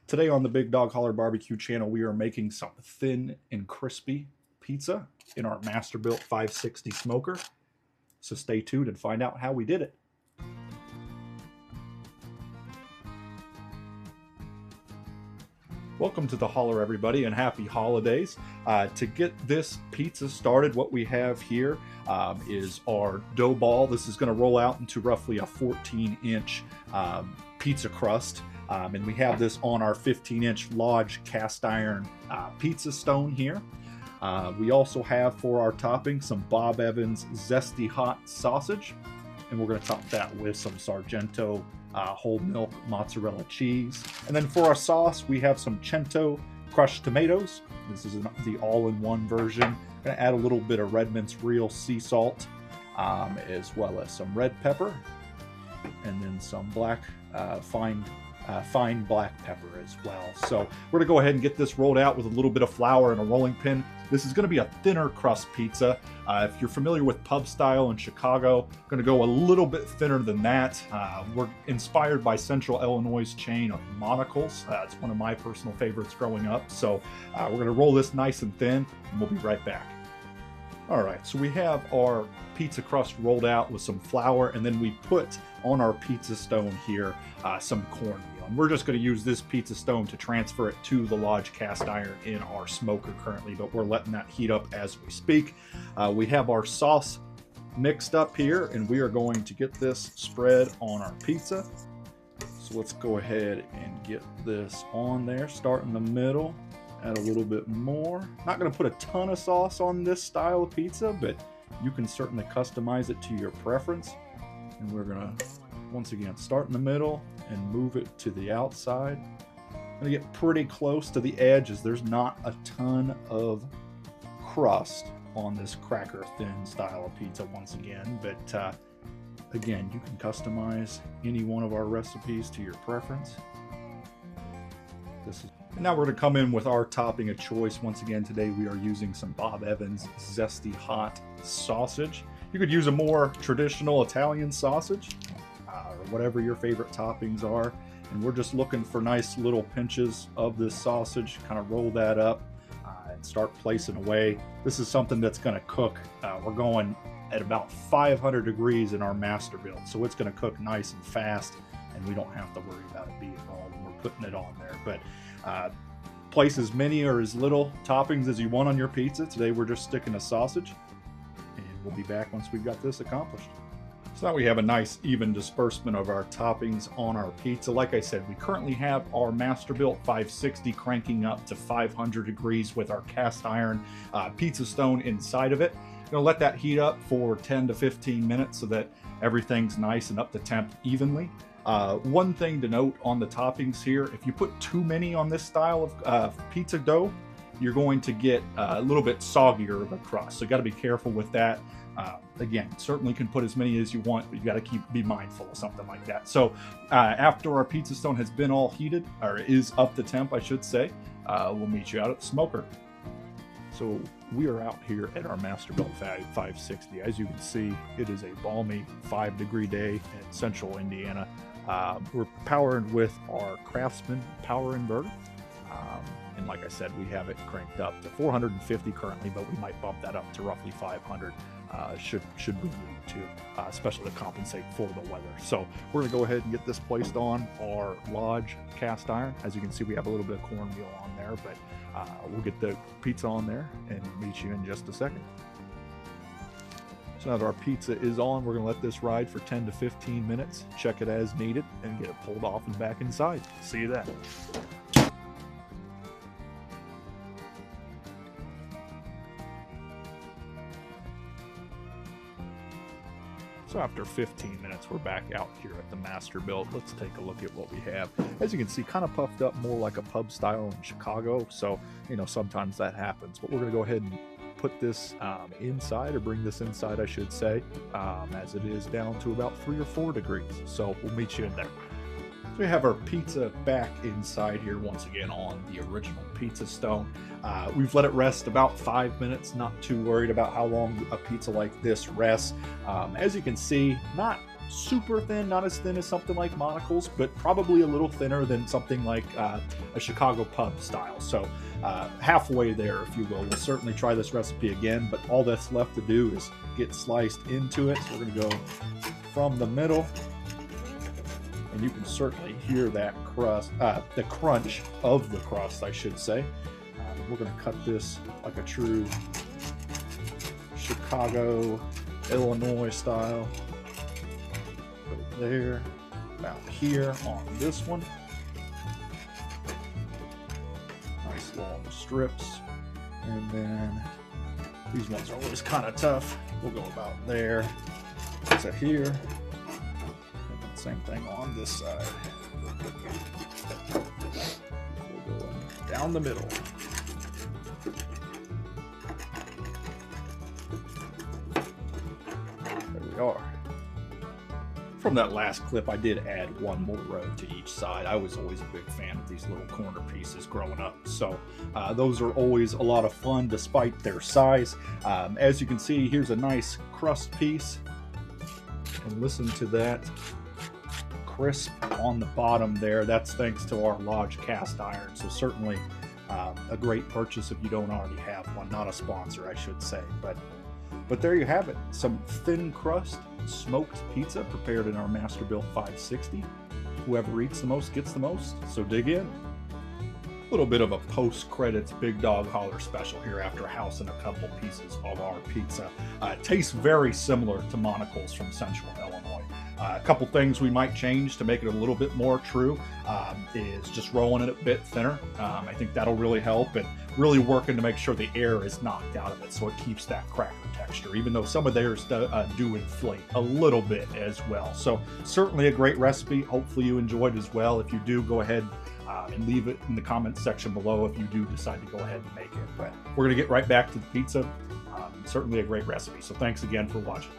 Today on the Big Dog Holler Barbecue channel, we are making some thin and crispy pizza in our Masterbuilt 560 smoker. So stay tuned and find out how we did it. Welcome to the Holler, everybody, and happy holidays. To get this pizza started, what we have here is our dough ball. This is going to roll out into roughly a 14-inch pizza crust. And we have this on our 15-inch Lodge cast iron pizza stone here. We also have for our topping some Bob Evans Zesty Hot sausage. And we're going to top that with some Sargento whole milk mozzarella cheese. And then for our sauce, we have some Cento crushed tomatoes. This is the all-in-one version. I'm going to add a little bit of Redmond's real sea salt, as well as some red pepper, and then some black fine black pepper as well. So we're gonna go ahead and get this rolled out with a little bit of flour and a rolling pin. This is gonna be a thinner crust pizza. If you're familiar with pub style in Chicago, gonna go a little bit thinner than that. We're inspired by Central Illinois' chain of Monocles. It's one of my personal favorites growing up. So we're gonna roll this nice and thin, and we'll be right back. All right, so we have our pizza crust rolled out with some flour, and then we put on our pizza stone here some cornmeal. And we're just going to use this pizza stone to transfer it to the Lodge cast iron in our smoker currently, but we're letting that heat up as we speak. We have our sauce mixed up here, and we are going to get this spread on our pizza. So let's go ahead and get this on there. Start in the middle. Add a little bit more. Not going to put a ton of sauce on this style of pizza, but you can certainly customize it to your preference. And we're going to, once again, start in the middle and move it to the outside. I'm going to get pretty close to the edge as there's not a ton of crust on this cracker thin style of pizza once again. But again, you can customize any one of our recipes to your preference. And now we're going to come in with our topping of choice. Once again, today we are using some Bob Evans Zesty Hot sausage. You could use a more traditional Italian sausage, or whatever your favorite toppings are. And we're just looking for nice little pinches of this sausage, kind of roll that up and start placing away. This is something that's going to cook. We're going at about 500 degrees in our Masterbuilt, so it's going to cook nice and fast, and we don't have to worry about it being raw when we're putting it on there. But place as many or as little toppings as you want on your pizza. Today we're just sticking to sausage, and we'll be back once we've got this accomplished. So now we have a nice even disbursement of our toppings on our pizza. Like I said, we currently have our Masterbuilt 560 cranking up to 500 degrees with our cast iron pizza stone inside of it. Gonna let that heat up for 10 to 15 minutes so that everything's nice and up to temp evenly. One thing to note on the toppings here, if you put too many on this style of pizza dough, you're going to get a little bit soggier of a crust. So you got to be careful with that. Again, certainly can put as many as you want, but you got to be mindful of something like that. So after our pizza stone has been all heated, or is up to temp, I should say, we'll meet you out at the smoker. So we are out here at our Masterbuilt 560. As you can see, it is a balmy 5-degree day in central Indiana. We're powered with our Craftsman power inverter. And like I said, we have it cranked up to 450 currently, but we might bump that up to roughly 500 should we need to, especially to compensate for the weather. So we're going to go ahead and get this placed on our Lodge cast iron. As you can see, we have a little bit of cornmeal on there, but we'll get the pizza on there and meet you in just a second. So now that our pizza is on, we're going to let this ride for 10 to 15 minutes, check it as needed, and get it pulled off and back inside. See you then. So after 15 minutes, we're back out here at the Masterbuilt. Let's take a look at what we have. As you can see, kind of puffed up more like a pub style in Chicago. So, you know, sometimes that happens. But we're going to go ahead and put this inside, or bring this inside, I should say, as it is down to about 3 or 4 degrees. So we'll meet you in there. So we have our pizza back inside here once again on the original pizza stone. We've let it rest about 5 minutes, not too worried about how long a pizza like this rests. As you can see, not super thin, not as thin as something like Monocle's, but probably a little thinner than something like a Chicago pub style. So halfway there, if you will. We'll certainly try this recipe again, but all that's left to do is get sliced into it. So we're gonna go from the middle, and you can certainly hear that crust, the crunch of the crust, I should say. We're gonna cut this like a true Chicago, Illinois style. Go there, about here on this one. Nice long strips. And then these ones are always kind of tough. We'll go about there to here. And then same thing on this side. We'll go down the middle. There we are. From that last clip, I did add one more row to each side. I was always a big fan of these little corner pieces growing up. So those are always a lot of fun despite their size. As you can see, here's a nice crust piece. And listen to that crisp on the bottom there. That's thanks to our Lodge cast iron. So certainly a great purchase if you don't already have one. Not a sponsor, I should say. But there you have it. Some thin crust smoked pizza prepared in our Masterbuilt 560. Whoever eats the most gets the most, so dig in. A little bit of a post-credits Big Dog Holler special here after housing a couple pieces of our pizza. It tastes very similar to Monocle's from Central Illinois. A couple things we might change to make it a little bit more true is just rolling it a bit thinner. I think that'll really help, and really working to make sure the air is knocked out of it so it keeps that cracker texture, even though some of theirs do inflate a little bit as well. So certainly a great recipe. Hopefully you enjoyed as well. If you do, go ahead and leave it in the comments section below if you do decide to go ahead and make it. But we're going to get right back to the pizza. Certainly a great recipe. So thanks again for watching.